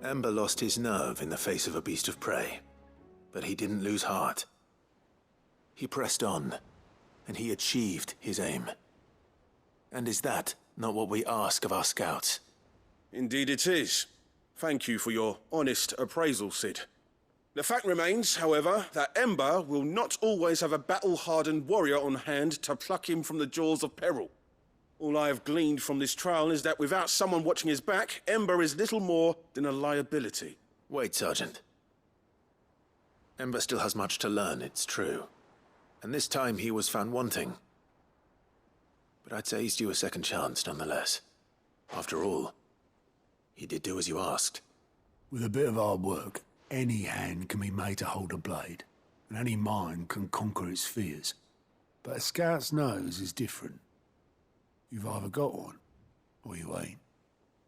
Ember lost his nerve in the face of a beast of prey, but he didn't lose heart. He pressed on, and he achieved his aim. And is that not what we ask of our scouts? Indeed it is. Thank you for your honest appraisal, Sid. The fact remains, however, that Ember will not always have a battle-hardened warrior on hand to pluck him from the jaws of peril. All I have gleaned from this trial is that without someone watching his back, Ember is little more than a liability. Wait, Sergeant. Ember still has much to learn, it's true. And this time he was found wanting. But I'd say he's due a second chance, nonetheless. After all, he did do as you asked. With a bit of hard work, any hand can be made to hold a blade, and any mind can conquer its fears. But a scout's nose is different. You've either got one, or you ain't.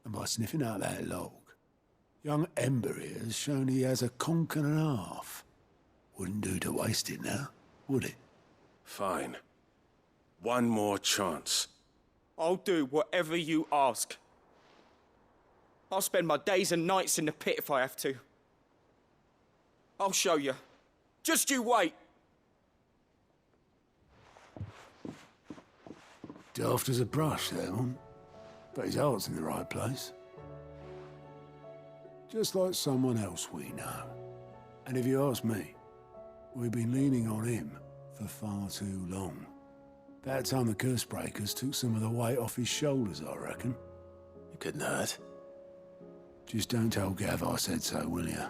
And by sniffing out that log, young Ember here has shown he has a conch and a half. Wouldn't do to waste it now, would it? Fine. One more chance. I'll do whatever you ask. I'll spend my days and nights in the pit if I have to. I'll show you. Just you wait. Daft as a brush, that one. But his heart's in the right place. Just like someone else we know. And if you ask me, we've been leaning on him for far too long. That time the curse breakers took some of the weight off his shoulders, I reckon. It couldn't hurt. Just don't tell Gav I said so, will you?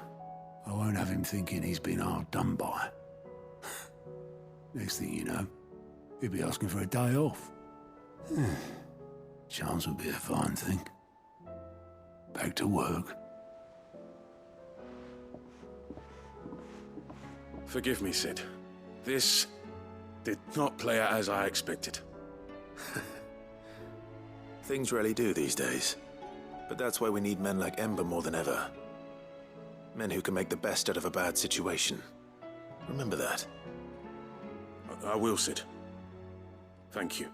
I won't have him thinking he's been hard done by. Next thing you know, he'll be asking for a day off. Chance would be a fine thing. Back to work. Forgive me, Sid. This did not play out as I expected. Things really do these days. But that's why we need men like Ember more than ever. Men who can make the best out of a bad situation. Remember that. I will, Sid. Thank you.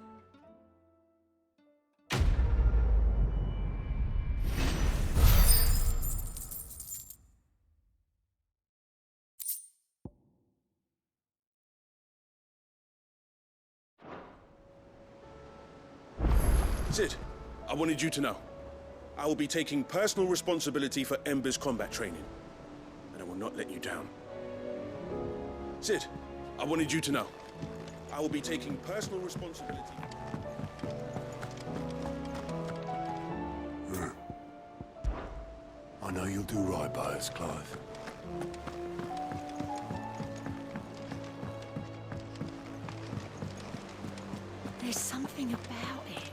Sid, I wanted you to know. I will be taking personal responsibility for Ember's combat training, and I will not let you down. Sid, I wanted you to know. I will be taking personal responsibility. I know you'll do right by us, Clive. There's something about it.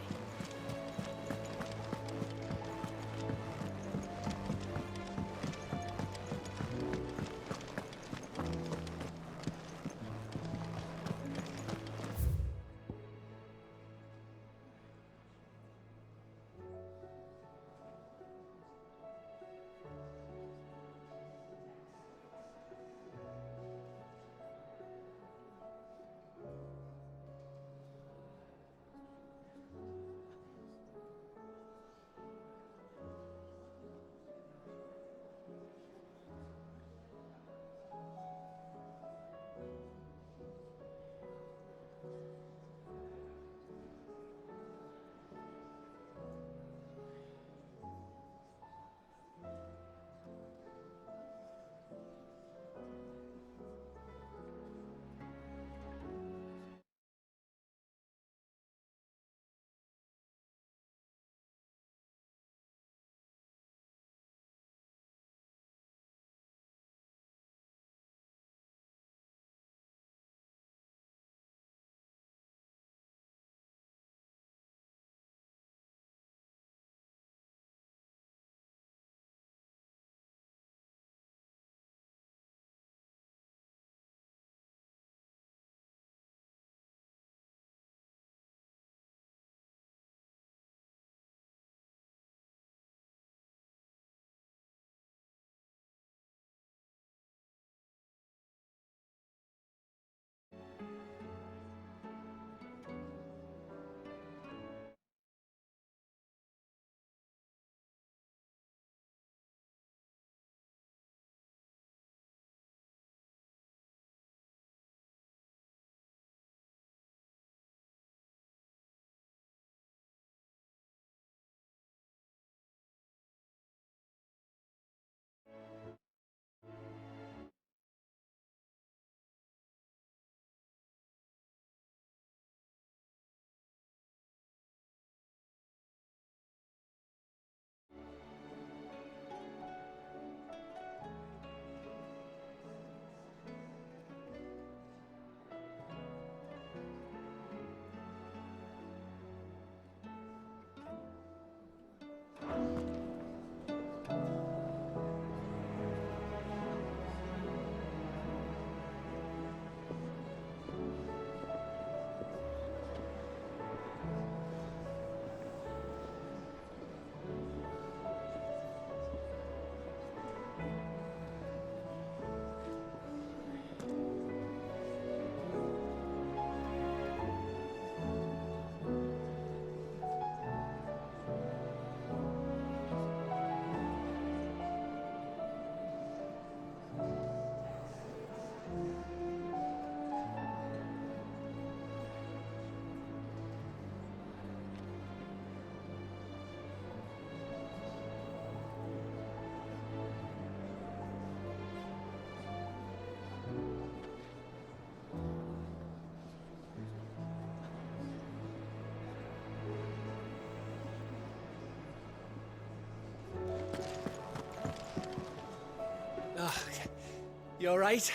You all right?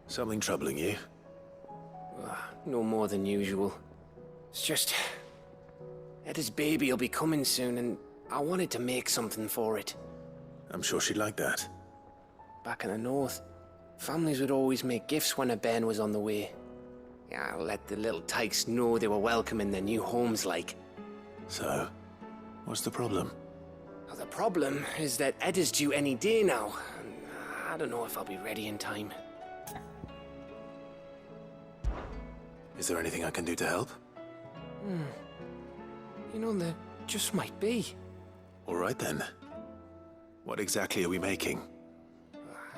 Something troubling you? No more than usual. It's just... Etta's baby will be coming soon, and I wanted to make something for it. I'm sure she'd like that. Back in the north, families would always make gifts when a bairn was on the way. Yeah, I'll let the little tykes know they were welcome in their new homes, like. So, what's the problem? Well, the problem is that Etta's due any day now, and I don't know if I'll be ready in time. Is there anything I can do to help? You know, there just might be. All right then. What exactly are we making?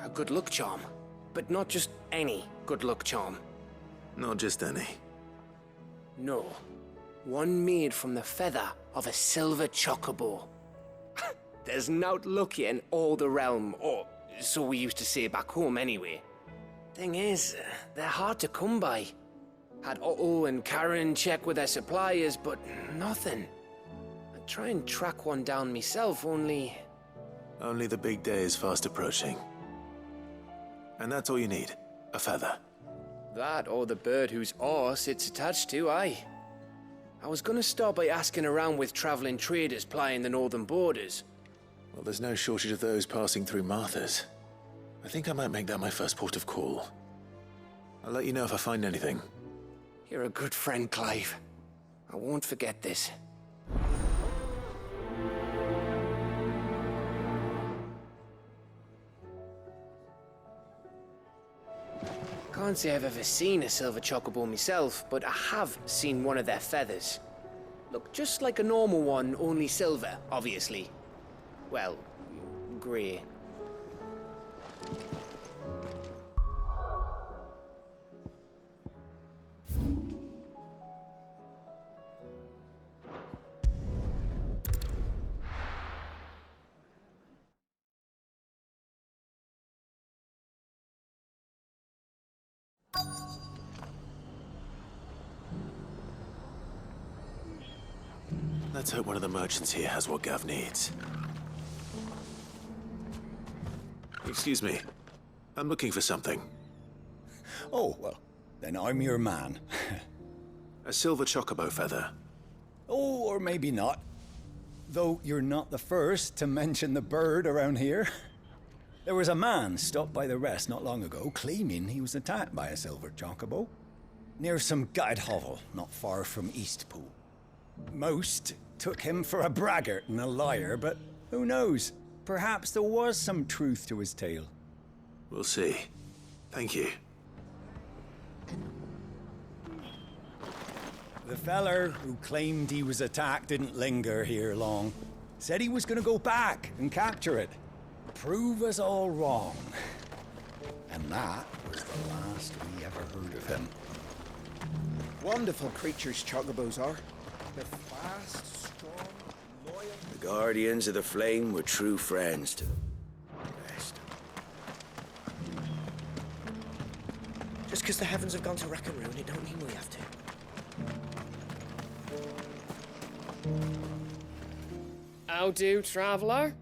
A good luck charm. But not just any good luck charm. Not just any. No. One made from the feather of a silver chocobo. There's nowt lucky in all the realm, or so we used to say back home anyway. Thing is, they're hard to come by. Had Otto and Karen check with their suppliers, but nothing. I'd try and track one down myself, only... Only the big day is fast approaching. And that's all you need, a feather. That or the bird whose oar sits attached to, aye. I was gonna start by asking around with traveling traders plying the northern borders. Well, there's no shortage of those passing through Martha's. I think I might make that my first port of call. I'll let you know if I find anything. You're a good friend, Clive. I won't forget this. Can't say I've ever seen a silver chocobo myself, but I have seen one of their feathers. Look just like a normal one, only silver, obviously. Well, grey. Let's hope one of the merchants here has what Gav needs. Excuse me. I'm looking for something. Oh, well, then I'm your man. A silver chocobo feather. Oh, or maybe not. Though you're not the first to mention the bird around here. There was a man stopped by the rest not long ago claiming he was attacked by a silver chocobo near some gutted hovel not far from Eastpool. Most took him for a braggart and a liar, but who knows? Perhaps there was some truth to his tale. We'll see. Thank you. The feller who claimed he was attacked didn't linger here long. Said he was gonna go back and capture it. Prove us all wrong. And that was the last we ever heard of him. Wonderful creatures chocobos are. They're fast, strong, loyal. The Guardians of the Flame were true friends to the rest. Just because the heavens have gone to wreck and ruin, it don't mean we have to. How do, traveller?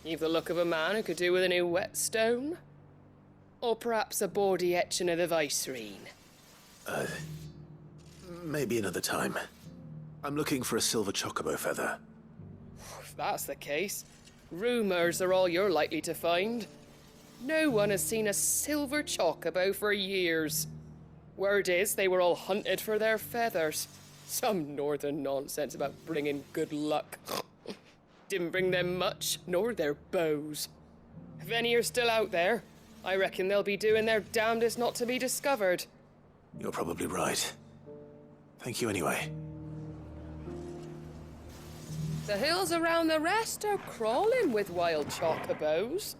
You've the look of a man who could do with a new whetstone. Or perhaps a bawdy etching of the Vicereine. Maybe another time. I'm looking for a silver chocobo feather. If that's the case, rumours are all you're likely to find. No one has seen a silver chocobo for years. Word is they were all hunted for their feathers. Some northern nonsense about bringing good luck. Didn't bring them much, nor their bows. If any are still out there, I reckon they'll be doing their damnedest not to be discovered. You're probably right. Thank you anyway. The hills around the rest are crawling with wild chocobos.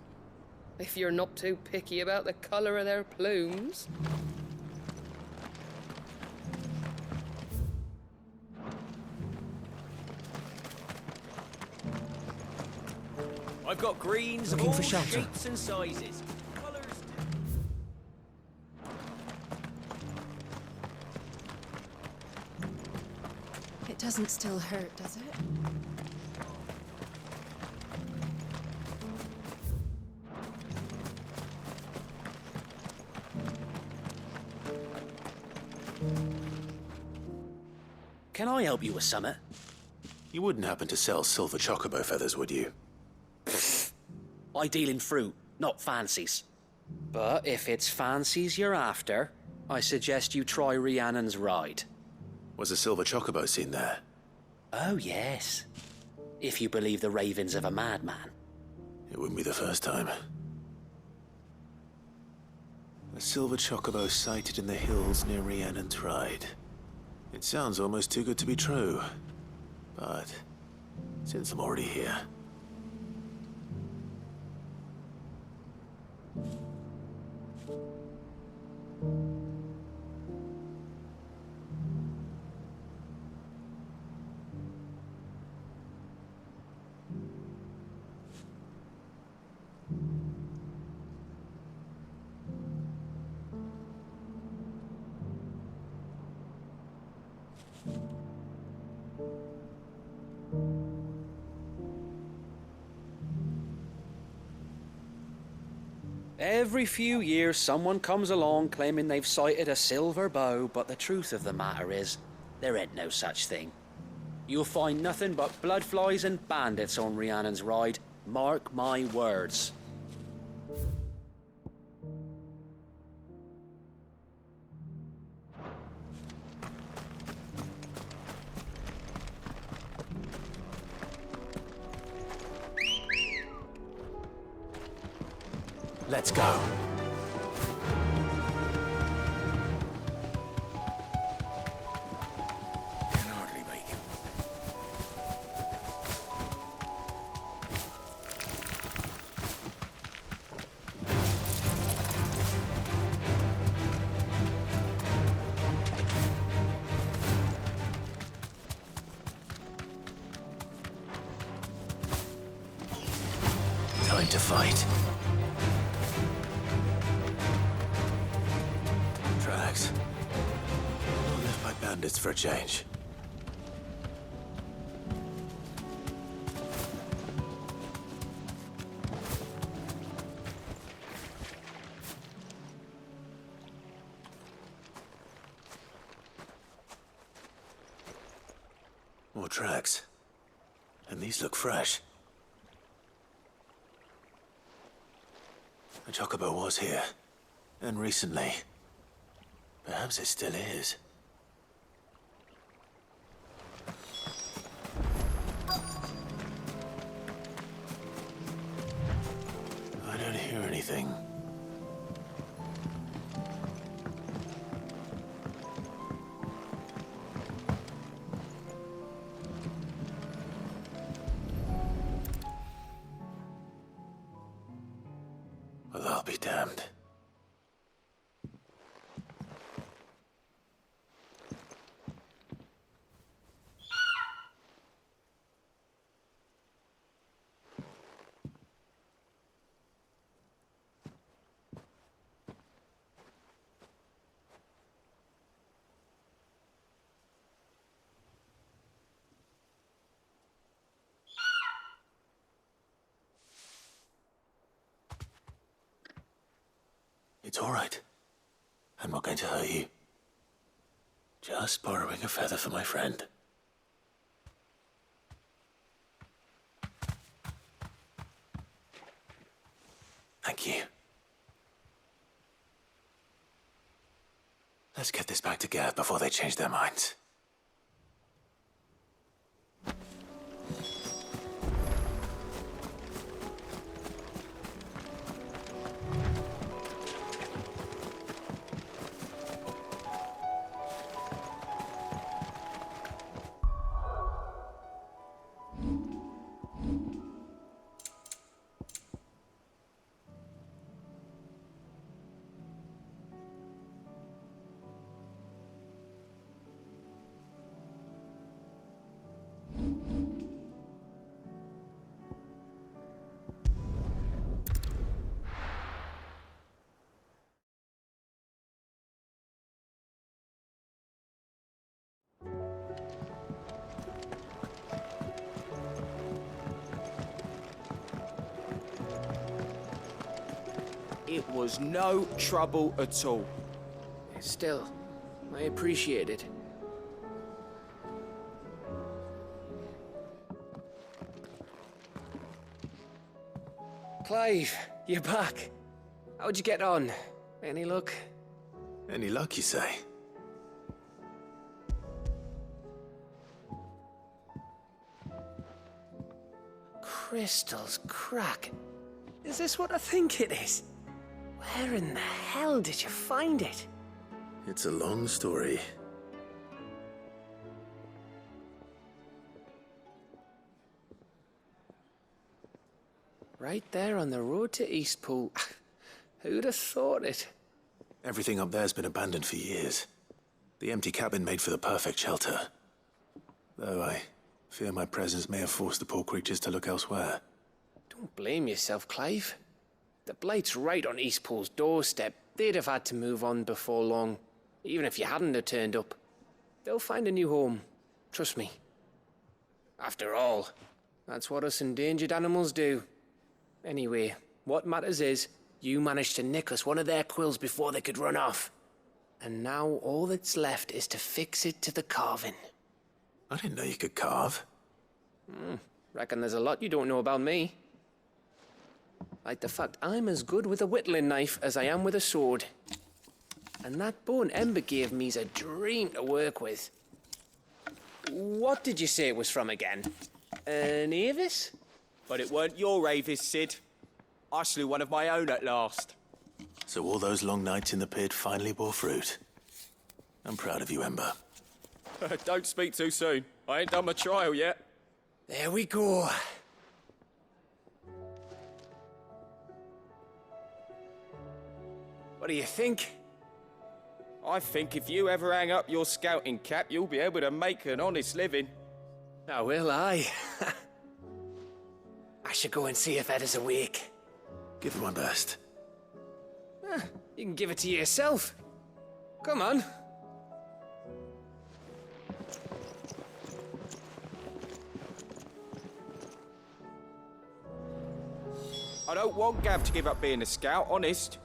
If you're not too picky about the colour of their plumes. I've got greens Looking of for all shelter. shapes and sizes. Colours. Doesn't still hurt, does it? Can I help you with summit? You wouldn't happen to sell silver chocobo feathers, would you? I deal in fruit, not fancies. But if it's fancies you're after, I suggest you try Rhiannon's ride. Was a silver chocobo seen there? Oh, yes. If you believe the ravings of a madman. It wouldn't be the first time. A silver chocobo sighted in the hills near Rhiannon's Ride. It sounds almost too good to be true. But since I'm already here... Every few years, someone comes along claiming they've sighted a silver bow, but the truth of the matter is, there ain't no such thing. You'll find nothing but bloodflies and bandits on Rhiannon's Ride. Mark my words. Let's go. Can hardly make it. Time to fight. Tracks. Left by bandits for a change. More tracks. And these look fresh. The chocobo was here. And recently. Perhaps it still is. I don't hear anything. Well, I'll be damned. It's all right. I'm not going to hurt you. Just borrowing a feather for my friend. Thank you. Let's get this back to Gav before they change their minds. It was no trouble at all. Still, I appreciate it. Clive, you're back. How'd you get on? Any luck? Any luck, you say? Crystal's crack. Is this what I think it is? Where in the hell did you find it? It's a long story. Right there on the road to Eastpool. Who'd have thought it? Everything up there's been abandoned for years. The empty cabin made for the perfect shelter. Though I fear my presence may have forced the poor creatures to look elsewhere. Don't blame yourself, Clive. The Blight's right on Eastpool's doorstep. They'd have had to move on before long, even if you hadn't have turned up. They'll find a new home. Trust me. After all, that's what us endangered animals do. Anyway, what matters is, you managed to nick us one of their quills before they could run off. And now all that's left is to fix it to the carving. I didn't know you could carve. Reckon there's a lot you don't know about me. Like the fact I'm as good with a whittling knife as I am with a sword. And that bone Ember gave me's a dream to work with. What did you say it was from again? An Avis? But it weren't your Avis, Sid. I slew one of my own at last. So all those long nights in the pit finally bore fruit. I'm proud of you, Ember. Don't speak too soon. I ain't done my trial yet. There we go. What do you think? I think if you ever hang up your scouting cap, you'll be able to make an honest living. Oh, will I? I should go and see if Ed is awake. Give it my best. You can give it to yourself. Come on. I don't want Gav to give up being a scout, honest.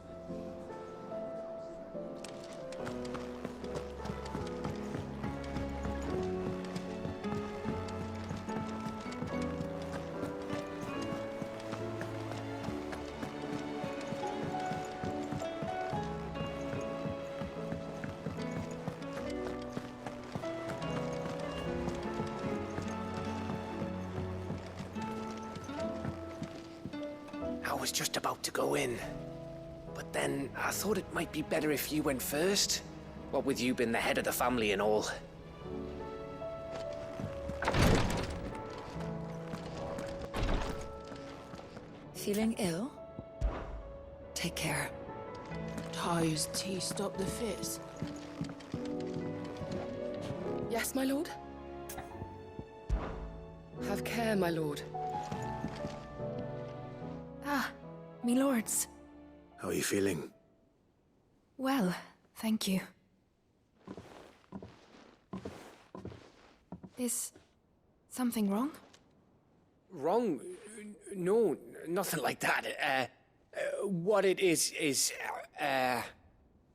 I was just about to go in. But then I thought it might be better if you went first. What with you being the head of the family and all. Feeling ill? Take care. Ty's tea stop the fizz. Yes, my lord? Have care, my lord. Ah, me lords. How are you feeling? Well, thank you. Is something wrong? Wrong? No, nothing like that. What it is,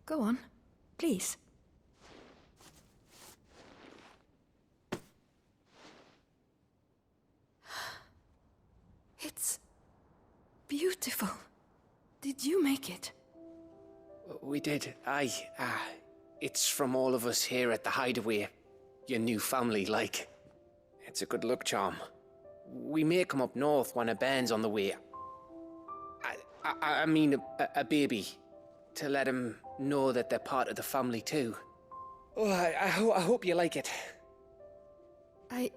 Go on, please. It's beautiful. Did you make it? We did. It's from all of us here at the Hideaway. Your new family, like. It's a good luck charm. We may come up north when a band's on the way. I mean a baby. To let him know that they're part of the family too. Oh, I hope you like it. I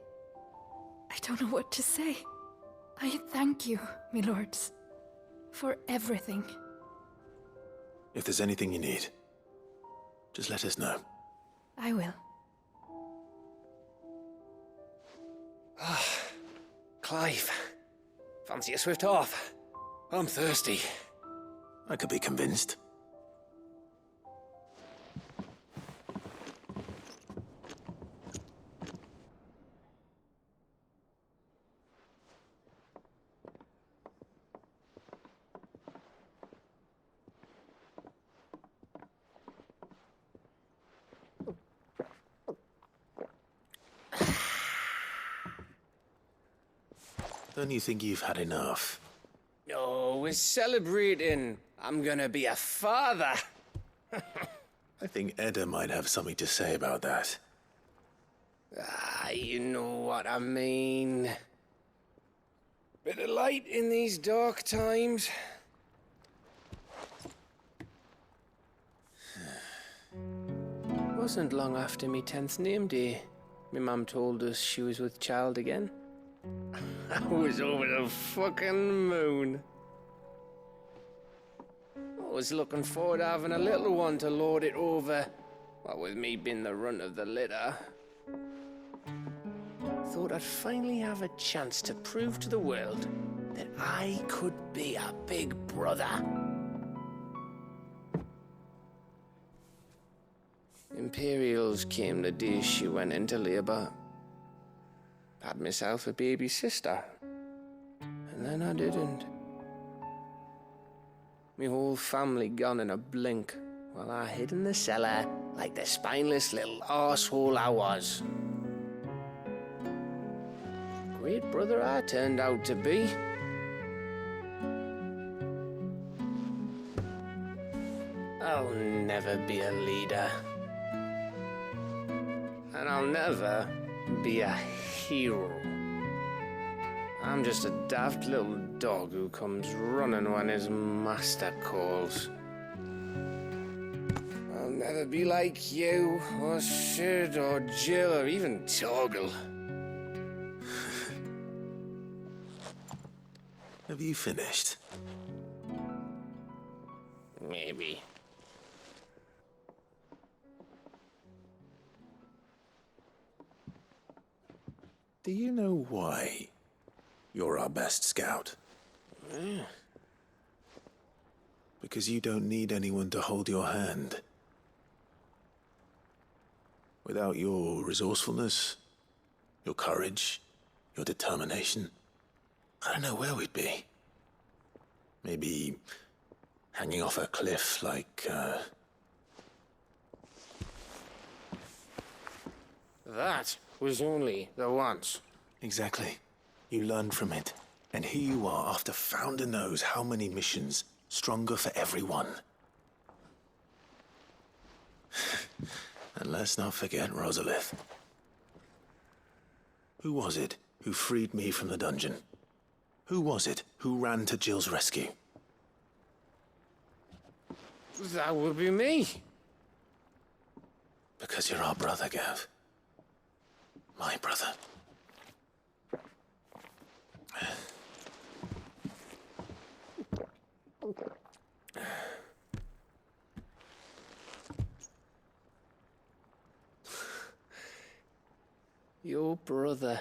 don't know what to say. I thank you, my lords, for everything. If there's anything you need, just let us know. I will. Clive, fancy a swift off? I'm thirsty. I could be convinced. Don't you think you've had enough? Oh, we're celebrating. I'm gonna be a father. I think Edda might have something to say about that. Ah, you know what I mean. Bit of light in these dark times. Wasn't long after me 10th name day. My mum told us she was with child again. I was over the fucking moon. I was looking forward to having a little one to lord it over, what with me being the runt of the litter. Thought I'd finally have a chance to prove to the world that I could be a big brother. Imperials came the day she went into labour. Had myself a baby sister. And then I didn't. Me whole family gone in a blink, while I hid in the cellar like the spineless little arsehole I was. Great brother I turned out to be. I'll never be a leader. And I'll never be a hero. I'm just a daft little dog who comes running when his master calls. I'll never be like you, or Sid, or Jill, or even Torgal. Have you finished? Maybe. Do you know why you're our best scout? Because you don't need anyone to hold your hand. Without your resourcefulness, your courage, your determination, I don't know where we'd be. Maybe hanging off a cliff like, That was only the once. Exactly. You learned from it. And here you are after Founder knows how many missions, stronger for everyone. And let's not forget Rosalith. Who was it who freed me from the dungeon? Who was it who ran to Jill's rescue? That would be me. Because you're our brother, Gav. My brother. Your brother.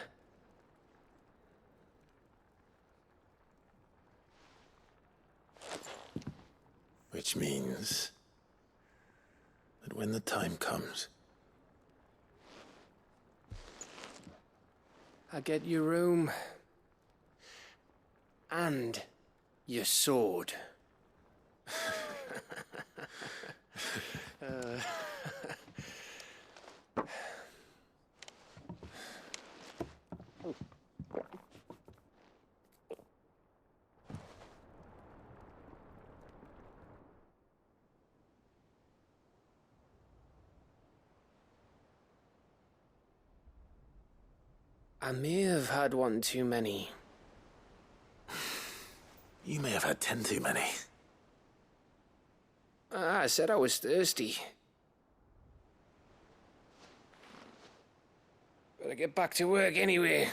Which means that when the time comes, I get your room. And your sword. I may have had one too many. you may have had 10 too many. I said I was thirsty. Better get back to work anyway.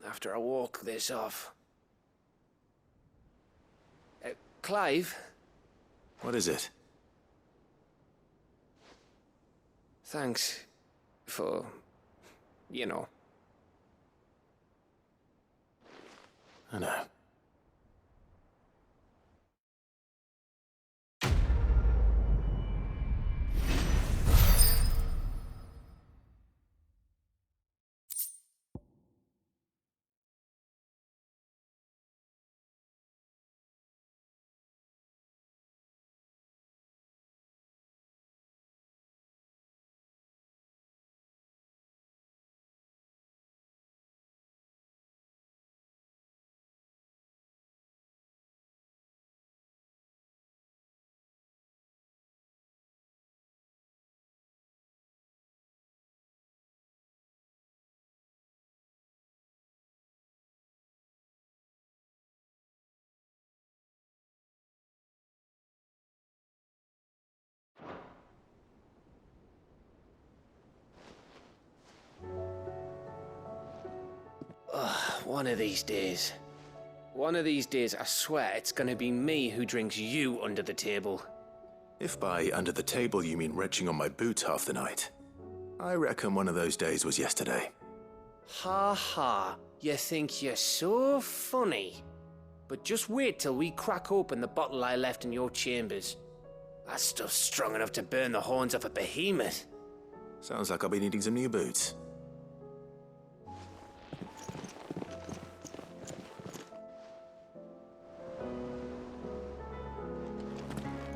After I walk this off. Clive? What is it? Thanks for, you know. I know. One of these days. One of these days, I swear it's gonna be me who drinks you under the table. If by under the table you mean retching on my boots half the night, I reckon one of those days was yesterday. Ha ha, you think you're so funny. But just wait till we crack open the bottle I left in your chambers. That stuff's strong enough to burn the horns off a behemoth. Sounds like I'll be needing some new boots.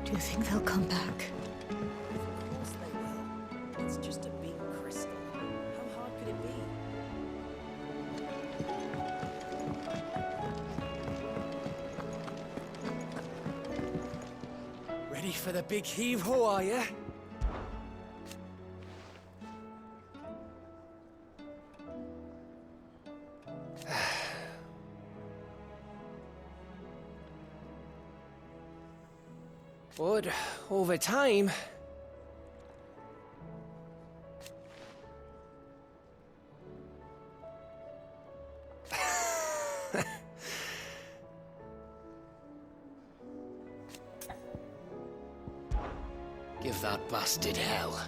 Do you think they'll come back? Of course they will. It's just a big crystal. How hard could it be? Ready for the big heave-ho, are ya? But over time... Give that bastard hell.